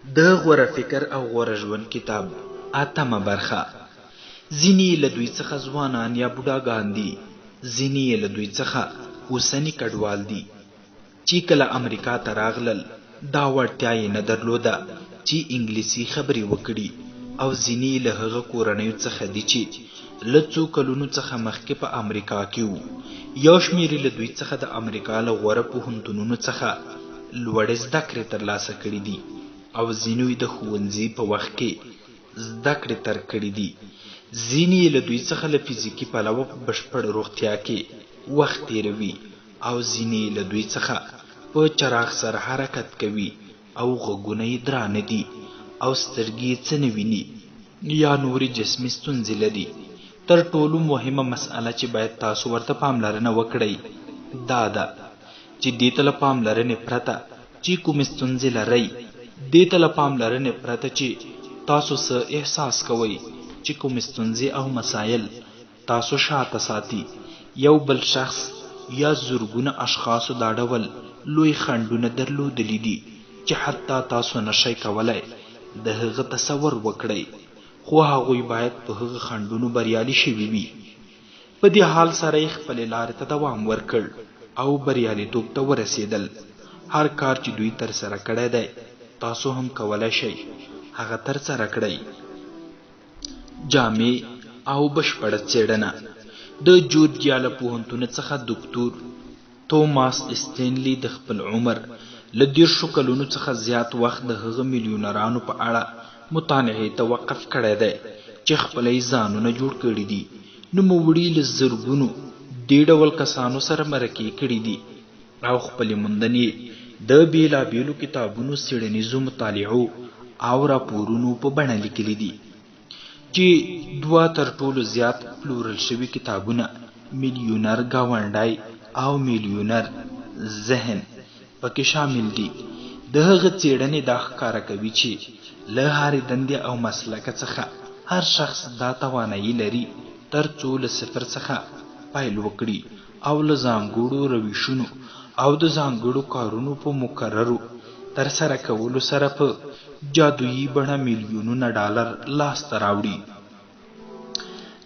د غوره فکر او غوره ژوند کتاب اتمه برخه. ځینې له دوی څخه ځوانان یا بوډاګان دي، ځینې له دوی څخه اوسني کډوال دي چې کله امریکا ته راغلل. دا وړتیا یې نه درلوده چې انګلیسي خبرې وکړي، او ځینې له هغه کورنیو څخه دي چې له څو کلونو څخه مخکې په امریکا کې وو. یو شمېر له دوی څخه د امریکا له غوره پوهنتونونو څخه لوړې زده کړې ترلاسه کړي دي، او ځینو یې د ښوونځي په وخت کې زده کړې تر کړي دي. ځینې له دوی څخه له فزیکي پلوه په بشپړ روغتیا کې وخت تیروي، او ځینې له دوی څخه په چراغ سره حرکت کوي، او غوږونه یې درانه دي، او سترګې یې څه نه ویني، یا نورې جسمي ستونزې لري. تر ټولو مهمه مسئله چې باید تاسو ورته پاملرنه وکړئ دا ده چې دې ته له پاملرنې پرته چې کومې ستونزې لرئ، دې ته له پاملرنې پرته چې تاسو څه احساس کوئ چې کومې ستونزې او مسایل تاسو شاته ساتي. یو بل شخص یا زرګونه اشخاصو دا ډول لوی خنډونه درلودلی دي چې حتی تاسو نشئ کولای د هغه تصور وکړئ، خو هغوی باید په هغه خنډونو بریالي شوي وي. په دې حال سره یې خپلې لارې ته دوام ورکړ او بریالیتوب ته ورسېدل. هر کار چې دوی ترسره کړی دی تاسو هم کولی شئ هغه ترسره کړئ. جامع او بشپړه څېړنه. د جورجیا له پوهنتون څخه دکتور توماس اسټینلي د خپل عمر له 30 کلونو څخه زیات وخت د هغه میلیونرانو په اړه مطالعې ته وقف کړی دی چې خپله یې ځانونه جوړ کړي دي. نوموړي له زرګونو دې ډول کسانو سره مرکې کړي دي، او خپلې موندنې د بېلابېلو کتابونو، څېړنیزو مطالعو او راپورونو په بڼه لیکلي دي، چې 2 تر ټولو زیات پلورل شوي کتابونه میلیونر ګاونډی او میلیونر ذهن پکې شامل دي. د هغه څېړنې دا ښکاره کوي چې له هرې دندې او مسلکه څخه هر شخص دا توانایي لري تر څو له صفر څخه پیل وکړي، او له ځانګړو روشونو او د ځانګړو کارونو په مکررو ترسره کولو سره په جادویي بڼه میلیونونه ډالر لاسته راوړي.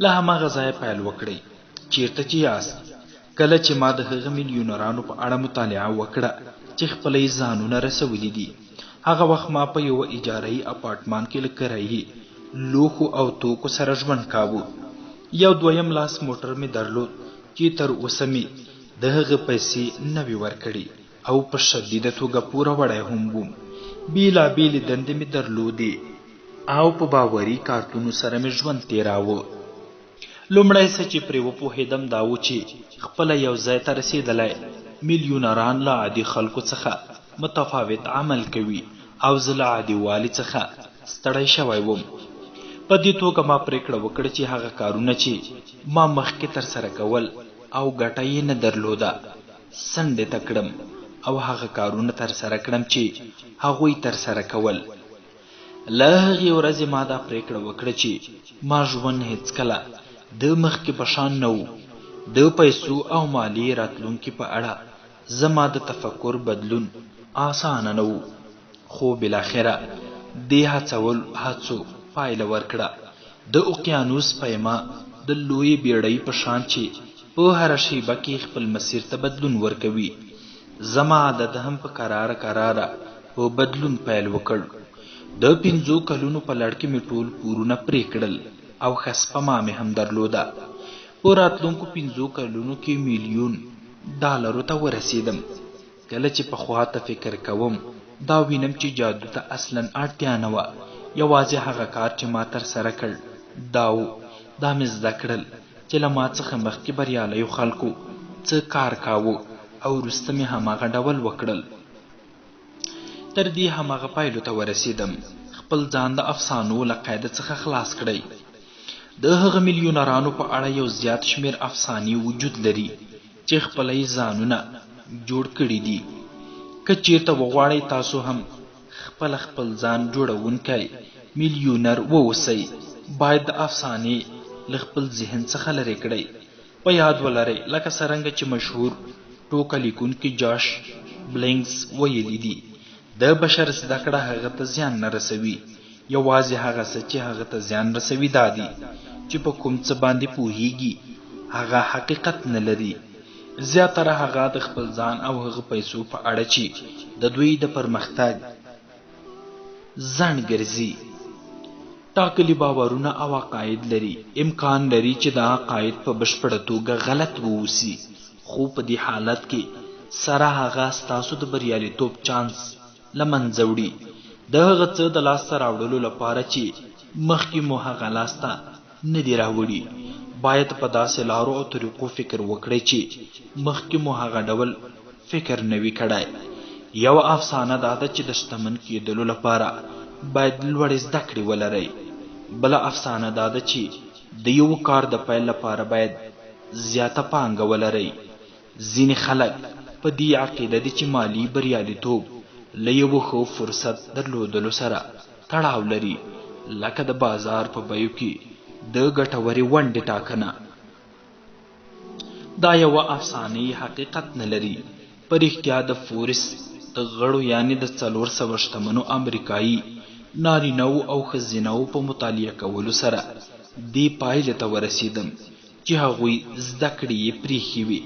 له هماغه ځایه پیل وکړئ چیرته چې یاست. کله چې ما د هغه میلیونرانو په اړه مطالعه وکړه چې خپله یې ځانونه رسولي دي، هغه وخت ما په یوه اجارهیي اپارټمان کې له کرایي لوښو او توکو سره ژوند کاوه. یو دویم لاس موټر مې درلود چې تر اوسه مې د هغه پیسې نه وې ورکړې، او په شدیده توګه پوره وړی هم وم. بېلابېلې دندې مې درلودې او په باوري کارتونو سره مې ژوند تېراوه. لومړی څه چې پرې وپوهېدم دا و چې خپله یو ځای ته رسېدلی میلیونران له عادي خلکو څخه متفاوت عمل کوي، او زه له عادي والي څخه ستړی شوی وم. په دې توګه ما پرېکړه وکړه چې هغه کارونه چې ما مخکې ترسره کول او ګټه یې نه درلوده څنډې ته کړم، او هغه کارونه ترسره کړم چې هغوی ترسره کول. له هغې ورځې ما دا پرېکړه وکړه چې ما ژوند هېڅکله د مخکې په شان نه و. د پیسو او مالي راتلونکي په اړه زما د تفکر بدلون آسانه نه و، خو بالاخره دې هڅو پایله ورکړه. د اوقیانوس پیما د لویې بیړۍ په شان چې په هره شیبه کې خپل مسیر ته بدلون ورکوي. زما عادت هم په کراره په بدلون پیل وکړ. د 5 کلونو په لړ کې مې ټول پورونه پرې کړل، او ښه سپما مې هم درلوده. په راتلونکو 5 کلونو کې $1,000,000 ته ورسېدم. کله چې پخوا ته فکر کوم دا وینم چې جادو ته اصلا اړتیا نه وه. یوازې هغه کار چې ما ترسره کړ دا مې زده کړل چې له ما څخه مخکې بریالیو خلکو څه کار کاوه، او وروسته مې هماغه ډول وکړل. تر دې هماغه پایلو ته ورسېدم. خپل ځان د افسانو له قید څخه خلاص کړئ. د هغه میلیونرانو په اړه یو زیات شمېر افسانې وجود لري چې خپله یې ځانونه جوړ کړي دي. که چېرته وغواړئ تاسو هم خپل ځان جوړونکی میلیونر واوسئ، باید د افسانې له خپل ذهن څخه لرې کړئ. په یاد ولرئ لکه څرنګه چې مشهور ټوکه لیکونکي جاش بلینګز ویلي دي، د بشر زده کړه هغه ته زیان نه رسوي، یوازې هغه څه چې هغه ته زیان رسوي دا دي چې په کوم څه باندې پوهیږي هغه حقیقت نه لري. زیاتره هغه د خپل ځان او هغه پیسو په اړه چې د دوی د پرمختګ ځنډ ګرځي. ټاکلي باورونه او عقاید لري. امکان لري چې دا عقاید په بشپړه توګه غلط ووسی، خو په دې حالت کې سره هغه ستاسو د بریالیتوب چانس له منځه وړي. د هغه څه د لاسته راوړلو لپاره چې مخکې مو هغه لاسته نه دي راوړي باید په داسې لارو او طریقو فکر وکړئ چې مخکې مو هغه ډول فکر نه وي کړی. یو افسانه دا ده چې د شتمن کېدلو لپاره باید لوړې زده کړې ولرئ. بله افسانه دا ده چې د یو کار د پیل لپاره باید زیاته پانګه ولرئ. ځینې خلک په دې عقیده دي چې مالی بریالیتوب له یو ښه فرصت درلودلو سره تړاو لري، لکه د بازار په بیو کې د ګټورې ونډې ټاکنه. دا یوه افسانې حقیقت نه لري. په رښتیا د فورس د غړو یعنی د 400 شتمنو امریکایي نارینه‌و او ښځینه‌و په مطالعه کولو سره دې پایلې ته ورسېدم چې هغوی زده کړې یې پرېښې وې.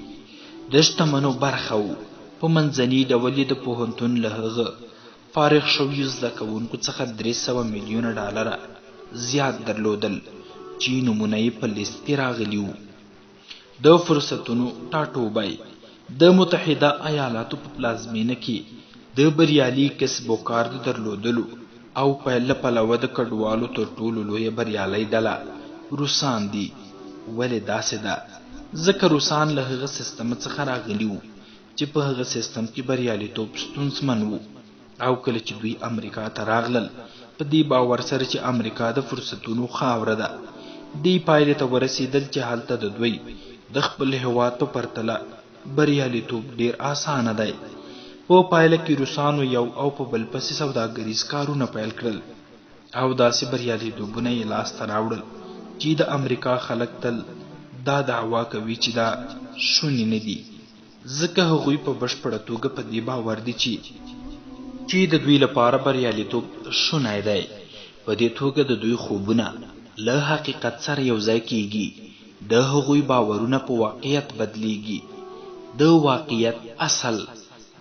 د شتمنو برخه وو. په منځني ډول یې د پوهنتون له هغه فارغ شویو زده کوونکو څخه 300 میلیونه ډالره زیات درلودل چې نومونه یې په لیست کې راغلي وو. د فرصتونو ټاټوبی د متحده ایالاتو په پلازمینه کې د بریالي کسب و کار د درلودلو او پیل له پلوه د کډوالو تر ټولو لویه بریالۍ ډله روسان دي. ولې داسې ده؟ ځکه روسان له هغه سیستم څخه راغلي وو چې په هغه سیستم کې بریالیتوب ستونزمن وو، او کله چې دوی امریکا ته راغلل په دې باور سره چې امریکا د فرصتونو خاوره ده، دې پایلې ته ورسېدل چې هلته د دوی د خپل هېواد په پرتله بریالیتوب ډیر اسانه دی. په پایله کې روسانو یو او په بل پسې سوداګریز کارونه پیل کړل او داسې بریالیتوبونه یې لاسته راوړل چې د امریکا خلک تل دا دعوا کوي چې دا شونې نه دي، ځکه هغوی په بشپړه توګه په دې باور دي چې د دوی لپاره بریالیتوب شونی دی. په دې توګه د دوی خوبونه له حقیقت سره یو ځای کیږي. د هغوی باورونه په واقعیت بدلیږي. د واقعیت اصل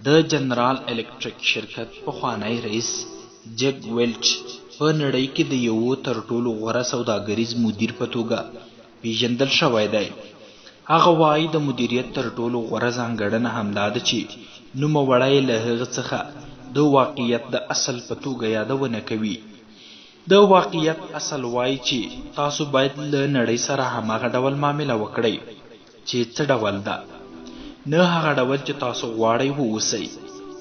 د جنرال الکتریک شرکت پخوانی رئیس جګ ویلچ په نړۍ کې د یو تر ټولو غوره سوداګریز مدیر په توګه پیژندل شوی دی. هغه وایي د مدیریت تر ټولو غوره ځانګړنه همدا ده چې نوموړی له هغه څخه د واقعیت د اصل په توګه یادونه کوي. د واقعیت اصل وایي چې تاسو باید له نړۍ سره هماغه ډول معامله وکړئ چې څه ډول ده، نه هغه ډول چې تاسو غواړئ واوسئ.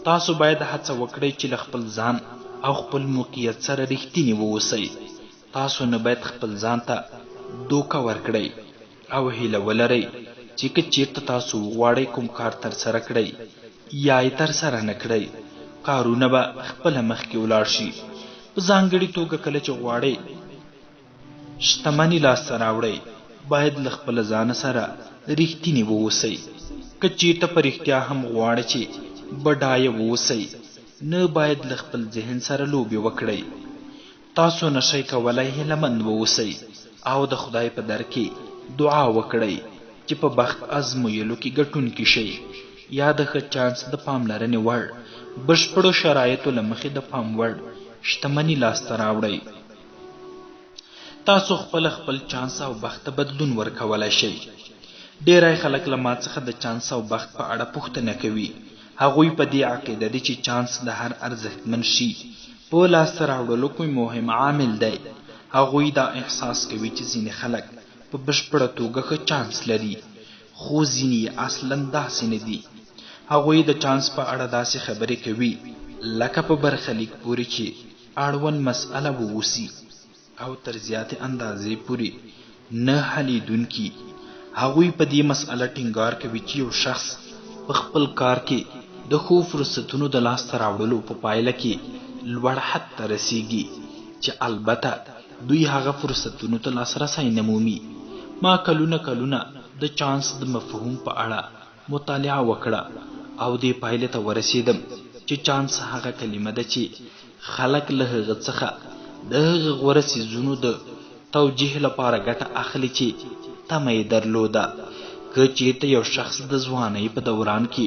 تاسو باید هڅه وکړئ چې له خپل ځان او خپل موقعیت سره رښتینی واوسئ. تاسو نه باید خپل ځان ته دوکه ورکړئ او هیله ولرئ چې که چیرته تاسو غواړئ کوم کار ترسره کړئ یا یې ترسره نه کړئ، کارونه به خپله مخکې ولاړ شي. په ځانګړې توګه کله چې غواړئ شتمني لاسته راوړئ باید له خپل ځان سره رښتینی واوسئ. که چیرته په رښتیا هم غواړئ چې بډایه واوسئ نه باید له خپل ذهن سره لوبې وکړئ. تاسو نشئ کولی هیلهمند واوسئ او د خدای په در کې دعا وکړئ چې په بخت ازمویلو کې ګټونکي شئ یا د ښه چانس د پاملرنې وړ بشپړو شرایطو له مخې د پام وړ شتمني لاسته راوړئ. تاسو خپل چانس او بخت ته بدلون ورکولی شئ. ډیری خلک له ما څخه د چانس او بخت په اړه پوښتنه کوي. هغوی په دې عقیده دي چې چانس د هر ارزښتمن شي په لاسته راوړلو کوم مهم عامل دی. هغوی دا احساس کوي چې ځینې خلک په بشپړه توګه ښه چانس لري، خو ځینې یې اصلا داسې نه دي. هغوی د چانس په اړه داسې خبرې کوي لکه په برخلیک پورې چې اړوند مسئله واوسي او تر زیاتې اندازې پورې نه حلیدونکي. هغوی په دې مسئله ټینګار کوي چې یو شخص په خپل کار کې د ښو فرصتونو د لاسته راوړلو په پایله کې لوړ حد ته رسیږي چې البته دوی هغه فرصتونو ته لاسرسی نه مومي. ما کلونه د چانس د مفهوم په اړه مطالعه وکړه او دې پایلې ته ورسېدم چې چانس هغه کلمه ده چې خلک له هغه څخه د هغه غوره څیزونو د توجیه لپاره ګټه اخلي چې تمه یې درلوده. که چېرته یو شخص د ځوانۍ په دوران کې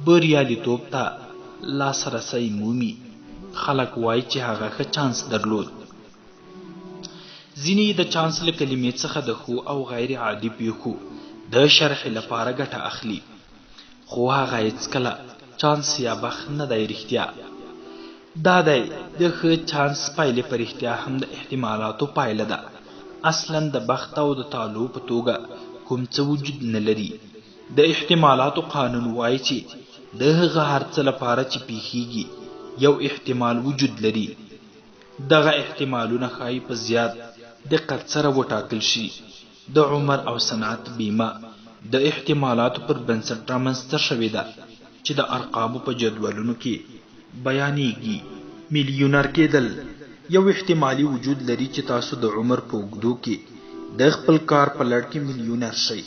بریالیتوب ته لاسرسی مومي، خلک وایي چې هغه ښه چانس درلود. ځینې د چانس له کلمې څخه د ښو او غیر عادي پیښو د شرح لپاره ګټه اخلي، خو هغه هیڅکله چانس یا بخت نه دی. رښتیا دا دی د ښه چانس پایلې په رښتیا هم د احتمالاتو پایله ده. اصلا د بخت او د تالو په توګه کوم څه وجود نه لري. د احتمالاتو قانون وایي چې د هغه هر څه لپاره چې پیښیږي یو احتمال وجود لري. دغه احتمالونه ښایي په زیات دقت سره وټاکل شي. د عمر او صنعت بیمه د احتمالاتو پر بنسټ رامنځته شوې ده چې د ارقامو په جدولونو کې بیانېږي. میلیونر کېدل یو احتمالي وجود لري چې تاسو د عمر په اوږدو کې د خپل کار په لړ کې میلیونر شئ.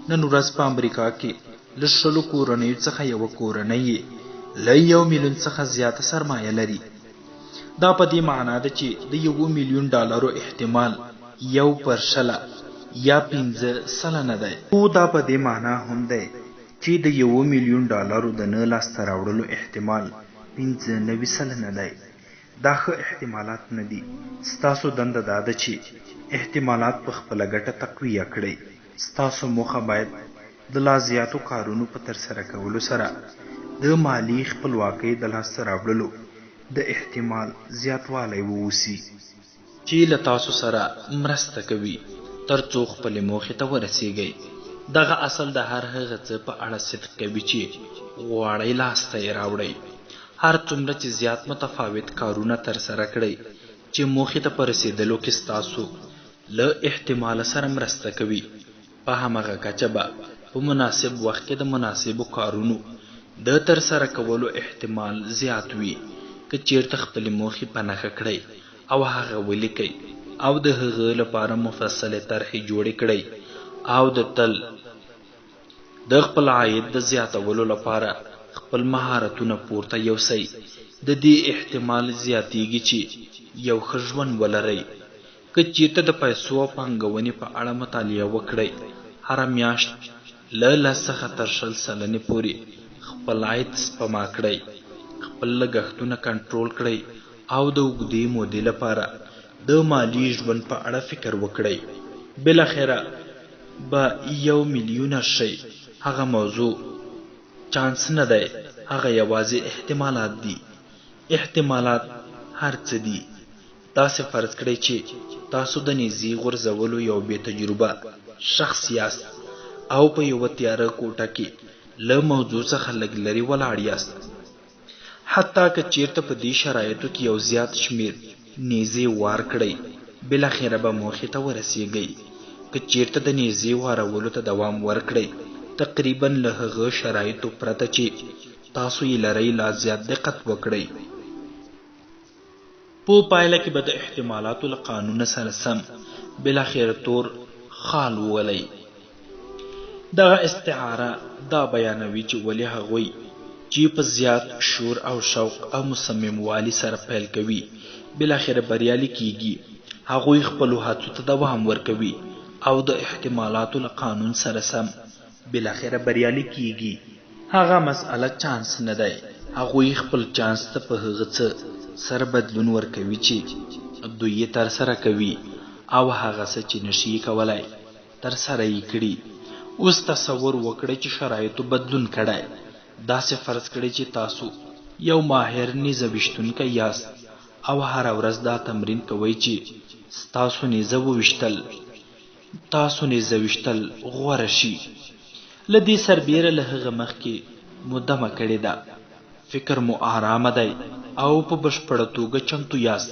نن ورځ په امریکا کې له 100 کورنیو څخه یوه کورنۍ له 1 میلیون څخه زیاته سرمایه لري. دا په دې معنا ده چې د $1 میلیون احتمال 1/100 یا 15 سلنه دی. خو دا په دې معنا هم دی چې د $1 میلیون د نه لاسته راوړلو احتمال 95 سلنه دی. دا ښه احتمالات نه دي. ستاسو دنده دا ده چې احتمالات په خپله ګټه تقویه کړئ. ستاسو موخه باید د لا زیاتو کارونو په ترسره کولو سره د مالی خپلواکۍ د لاسته راوړلو د احتمال زیاتوالی ووسی چې له تاسو سره مرسته کوي ترڅو خپلې موخې ته ورسیږئ. دغه اصل د هر هغه څه په اړه صدق کوي چې غواړئ لاسته یې راوړئ. هر څومره چې زیات متفاوت کارونه ترسره کړئ چې موخې ته په رسیدلو کې ستاسو له احتمال سره مرسته کوي، په همغه کچه به په مناسب وخت کې د مناسبو کارونو د ترسره کولو احتمال زیات وي. که چیرته خپلې موخې په نښه کړئ او هغه ولیکئ او د هغه لپاره مفصلې طرحې جوړې کړئ او د تل د خپل عاید د زیاتولو لپاره خپل مهارتونه پورته یوسئ، د دې احتمال زیاتیږي چې یو ښه ژوند ولرئ. که چیرته د پیسو او پانګونې په اړه مطالعه وکړئ، هره میاشت له 10 څخه تر 20 سلنې پورې خپل عاید سپما کړئ، خپل لګښتونه کنټرول کړئ او د اوږدې مودې لپاره د مالی ژوند په اړه فکر وکړئ. بالاخره به 1 میلیونر شئ. هغه موضوع چانس نه دی، هغه یوازې احتمالات دي. احتمالات هر څه دي. تاسې فرض کړئ چې تاسو د نیزې غورځولو یو بې تجربه شخص یاست او په یوه تیاره کوټه کې له موضوع څخه لږ لرې ولاړ یاست. حتی که چیرته په دې شرایطو کې یو زیات شمیر نیزې وار کړئ، بالاخره به موخې ته ورسیږئ. که چیرته د نیزې وارولو ته دوام ورکړئ، تقریبا له هغه شرایطو پرته چې تاسو یې لرئ لا زیات دقت وکړئ. په پایله کې به د احتمالاتو له قانون سره سم بالاخره تور خال وولئ. دغه استعاره دا بیانوي چې ولې هغوی چې په زیات شور او شوق او مصمم والی سره پیل کوي بالاخره بریالي کیږي. هغوی خپلو هڅو ته دوام ورکوي او د احتمالاتو له قانون سره سم بالاخره بریالي کیږي. هغه مسئله چانس نه دی. هغوی خپل چانس ته په هغه څه سره بدلون ورکوي چې دوی یې ترسره کوي او هغه څه چې نشي کولای ترسره یې کړي. اوس تصور وکړئ چې شرایطو بدلون کړی. داسې فرض کړئ چې تاسو یو ماهر نیزه ویشتونکی یاست او هره ورځ دا تمرین کوئ چې ستاسو نیزه ویشتل غوره شي. له دې سربیره له هغه مخکې مو دمه کړې ده، فکر مو آرامه دی او په بشپړه توګه چمتو یاست.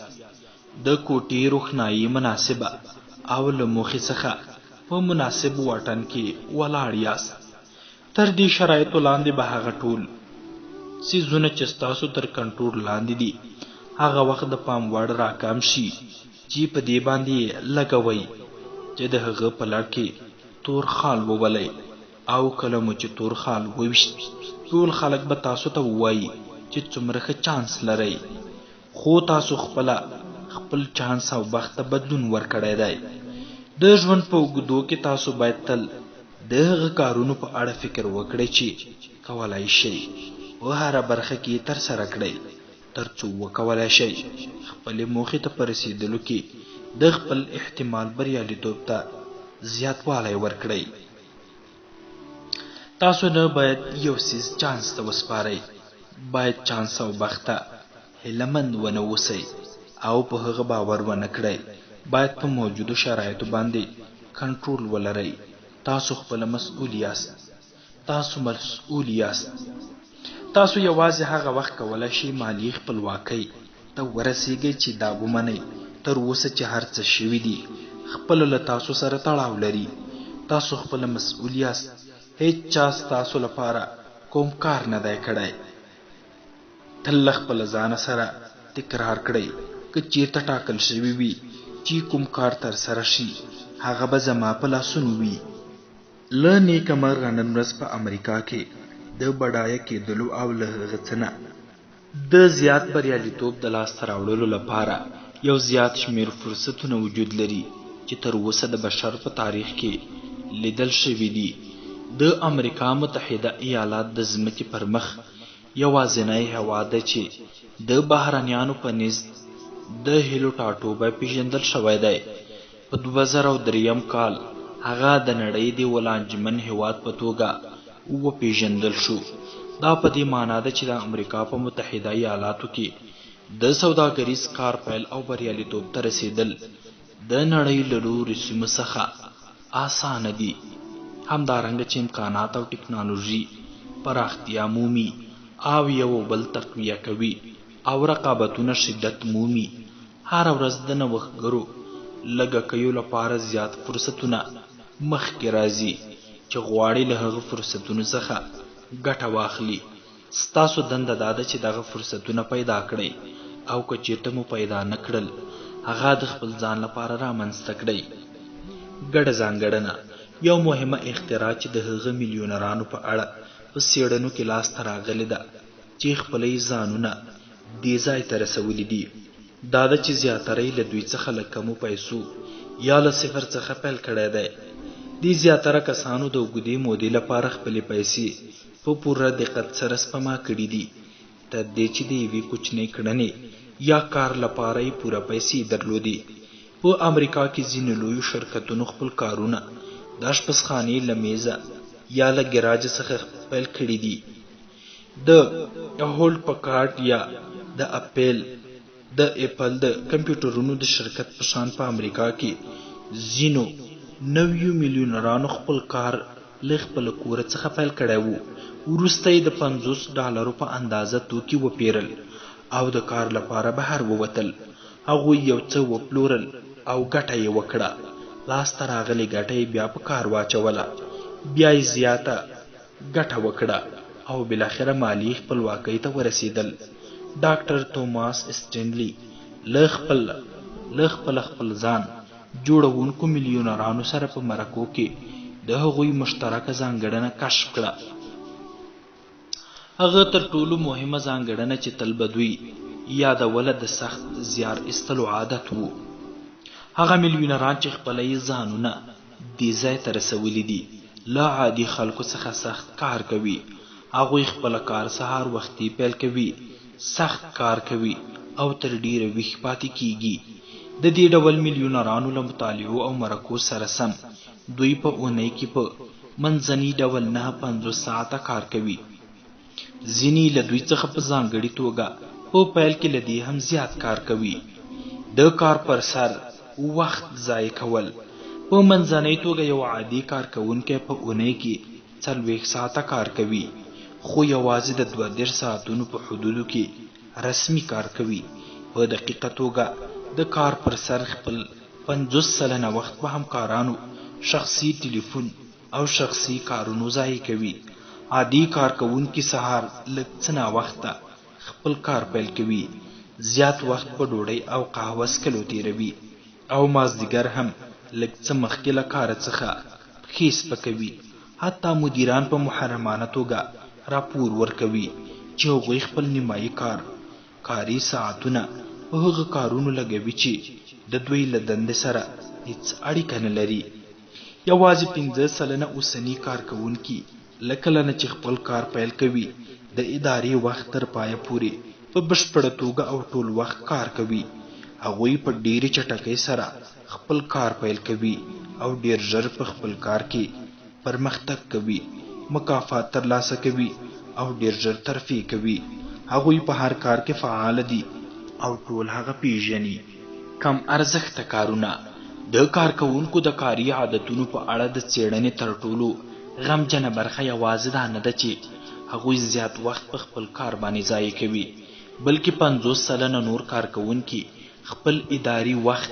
د کوټې روښنایي مناسبه او له موخې څخه په مناسب واټن کې ولاړ یاست. تر دې شرایطو لاندې به هغه ټول څیزونه چې ستاسو تر کنټرول لاندې دي هغه وخت د پام وړ راکام شي چې په دې باندې لګوئ چې د هغه په لړ کې تور خال وولئ. او کله مو چې تور خال وویشت، ټول خلک به تاسو ته ووایي چې څومره ښه چانس لرئ، خو تاسو خپل چانس او بخت ته بدلون ورکړی دی. د ژوند په اوږدو کې تاسو باید تل د هغه کارونو په اړه فکر وکړئ چې کولای شئ په هره برخه کې ترسره کړئ، ترڅو وکولای شئ خپلې موخې ته په رسیدلو کې د خپل احتمال بریالیتوب ته زیاتوالی ورکړئ. تاسو نه باید یو څیز چانس ته وسپارئ، باید چانس او بخت ته هیله‌مند ونه اوسئ او په هغه باور ونه کړئ. باید په موجودو شرایطو باندې کنټرول ولرئ. تاسو خپله مسؤل یاست. تاسو یوازې هغه وخت کولای شئ مالي خپلواکۍ ته ورسیږئ چې دا ومنئ تر اوسه چې هر څه شوي دي خپله له تاسو سره تړاو لري. تاسو خپله مسؤل یاست. هیڅ چا ستاسو لپاره کوم کار نه دی کړی. تل له خپله ځانه سره تکرار کړئ، که چیرته ټاکل شوي وي چې کوم کار ترسره شي هغه به زما په لاسونو وي. له نیکمرغه نن ورځ په امریکا کې د بډایه کېدلو او له هغه څه نه د زیات بریالیتوب د لاسته راوړلو لپاره یو زیات شمېر فرصتونه وجود لري چې تر اوسه د بشر په تاریخ کې لیدل شوي دي. د امریکا متحده ایالات د ځمکې پر مخ یوازینی هېواد دی چې د بهرنیانو په نیز د هیلو ټاټوبی پیژندل شوی دی. په 2003 کال هغه د نړۍ د ولانجمن هېواد په توګه وپیژندل شو. دا په دې معنا ده چې د امریکا په متحده ایالاتو کې د سوداګریز کار پیل او بریالیتوب ته رسیدل د نړۍ له نورو سیمو څخه اسانه دي. همدارنګه چې امکانات او ټکنالوژي پراختیا مومي او یو بل تقویه کوي او رقابتونه شدت مومي، هره ورځ د نوښتګرو لږکیو لپاره زیات فرصتونه مخکې راځي چې غواړي له هغه فرصتونو څخه ګټه واخلي. ستاسو دنده دا ده چې دغه فرصتونه پیدا کړئ او که چیرته مو پیدا نه کړل هغه د خپل ځان لپاره رامنځته کړئ. ګډه ځانګړنه یو مهمه اختراع چې د هغه میلیونرانو په اړه په څېړنو کې لاسته راغلې ده چې خپلې ځانونه دې ځای ته رسولي دي، دا ده چې زیاتره له دوی څخه له کمو پیسو یا له صفر څخه پیل کړی دی. دې زیاتره کسانو د اوږدې مودې لپاره خپلې پیسې په پوره دقت سره سپما کړي دي، تر دې چې د یوې کوچنۍ کړنې یا کار لپاره یې پوره پیسې درلودې. په امریکا کې ځینې لویو شرکتونو خپل کارونه د اشپزخانې له میزه یا له ګراج څخه پیل کړي دي. د هولټ پکارډ یا د اپل د کمپیوټرونو د شرکت په شان په امریکا کې ځینو نویو میلیونرانو خپل کار له خپل کور څخه پیل کړی وو. وروسته یې د $50 په اندازه توکي وپیرل او د کار لپاره بهر ووتل. هغوی یو څه وپلورل او ګټه یې وکړه. لاسته راغلې ګټه یې بیا په کار واچوله، بیا یې زیاته ګټه وکړه او بالاخره مالي خپلواکۍ ته ورسېدل. ډاکټر توماس اسټینلي له خپل ځان جوړونکو میلیونرانو سره په مرکو کې د هغوی مشترکه ځانګړنه کشف کړه. هغه تر ټولو مهمه ځانګړنه چې تل به دوی یادوله د سخت زیار ایستلو عادت وو. هغه میلیونران چې خپله یې ځانونه دې ځای ته رسولي دي له عادي خلکو څخه سخت کار کوي. هغوی خپله کار سهار وختي پیل کوي، سخت کار کوي او تر ډیره ویښ پاتې کیږي. د دې ډول میلیونرانو له مطالعو او مرکو سره سم دوی په اونۍ کې په منځني ډول 9-50 ساعته کار کوي. ځینې له دوی څخه په ځانګړې توګه په پیل کې له دې هم زیات کار کوي. د کار پر سر وخت ضایع کول. په منځنۍ توګه یو عادي کارکوونکی په اونۍ کې 40 ساعته کار کوي، خو یوازې د 32 ساعتونو په حدودو کې رسمي کار کوي. په دقیقه توګه د کار پر سر خپل 50% وخت په همکارانو، شخصي ټلیفون او شخصي کارونو ضایع کوي. عادي کارکوونکي سهار لږ څه ناوخته خپل کار پیل کوي، زیات وخت په ډوډۍ او قهوه څښلو تیروي او مازدیګر هم لږ څه مخکې له کار څخه پښې سپکوي. حتی مدیران په محرمانه توګه راپور ورکوي چې هغوی خپل نیمایي کاري ساعتونه په هغه کارونو لګوي چې د دوی له دندې سره هیڅ اړیکه نه لري. یوازې 15 سلنه اوسني کارکوونکي له کله نه چې خپل کار پیل کوي د ادارې وخت تر پایه پورې په بشپړه توګه او ټول وخت کار کوي. هغوی په ډېرې چټکۍ سره خپل کار پیل کوي او ډېر ژر په خپل کار کې پرمختګ کوي، مکافات ترلاسه کوي او ډېر ژر ترفیع کوي. هغوی په هر کار کې فعال دي او ټول هغه پیژني. کم ارزښته کارونه. د کارکوونکو د کاري عادتونو په اړه د څېړنې تر ټولو غمجنه برخه یوازې دا نه ده چې هغوی زیات وخت په خپل کار باندې ضایع کوي، بلکې 50 سلنه نور کارکوونکي خپل اداري وخت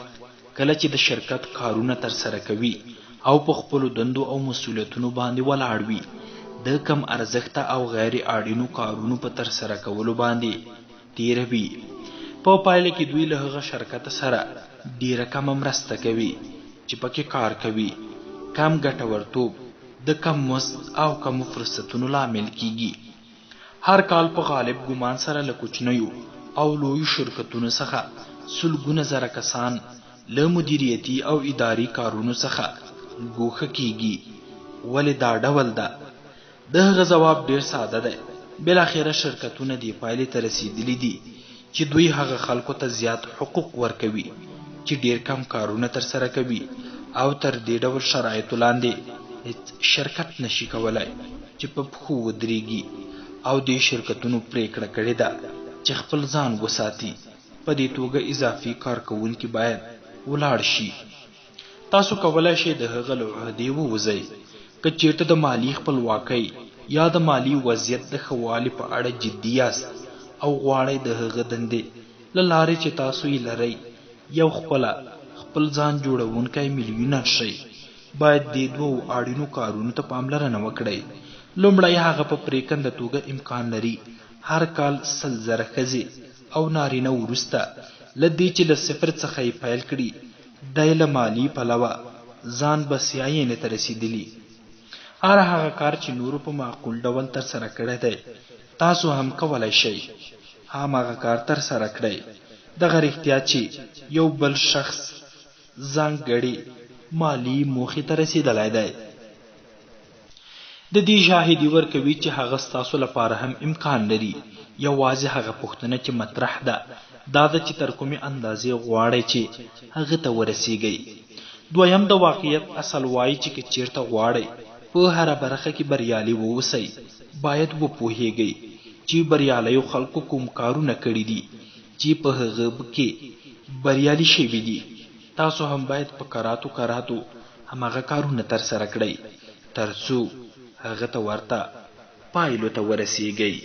کله چې د شرکت کارونه ترسره کوي او په خپلو دندو او مسؤلیتونو باندې ولاړ وي د کم ارزښته او غیر اړینو کارونو په ترسره کولو باندې تیروي. په پایله کې دوی له هغه شرکت سره ډیره کمه مرسته کوي چې پکې کار کوي. کم ګټورتوب د کم مزد او کم فرصتونو لامل کیږي. هر کال په غالب ګمان سره له کوچنیو او لویو شرکتونو څخه سلګونه زره کسان له مدیریتي او اداري کارونو څخه ګوښه کیږي. ولې دا ډول ده؟ د هغه ځواب ډیر ساده دی. بالاخره شرکتونه دې پایلې ته رسیدلی دي چې دوی هغه خلکو ته زیات حقوق ورکوي چې ډیر کم کارونه ترسره کوي او تر دې ډول شرایطو لاندې هیڅ شرکت نشي کولای چې په پښو ودرېږي. او دې شرکتونو پریکړه کړې ده چې خپل ځان وساتي. په دې توګه اضافي کارکوونکي باید ولاړ شي. تاسو کولای شئ د هغه له عهدې ووځئ که چیرته د مالي خپلواکۍ یا د مالي وضعیت د ښه والي په اړه جدي یاست او غواړئ د هغه دندې له لارې چې تاسو یې لرئ یو خپل ځان جوړونکی میلیونر شئ. باید دې دوو اړینو کارونو ته پاملرنه وکړئ. لومړی هغه په پریکنده توګه امکان لري هر کال 100,000 ښځې او نارینه وروسته له دې چې له صفر څخه یې پیل کړي دی له مالي پلوه ځان بسیاینې ته رسېدلي. هر هغه کار چې نورو په معقول ډول ترسره کړی دی تاسو هم کولی شئ هماغه کار ترسره کړئ. دغه رښتیا چې یو بل شخص ځانګړې مالي موخې ته رسېدلی دی د دې شاهدي ورکوي چې هغه ستاسو لپاره هم امکان لري. یوازې هغه پوښتنه چې مطرح ده دا ده چې تر کومې اندازې غواړئ چې هغه ته ورسیږئ. دویم د واقعیت اصل وایي چې که چیرته غواړئ په هره برخه کې بریالي واوسئ باید وپوهیږئ چې بریالیو خلکو کوم کارونه کړي دي چې په هغه کې بریالي شوي دي. تاسو هم باید په کراتو هماغه کارونه ترسره کړئ تر څو هغه ته ورته پایلو ته ورسیږئ.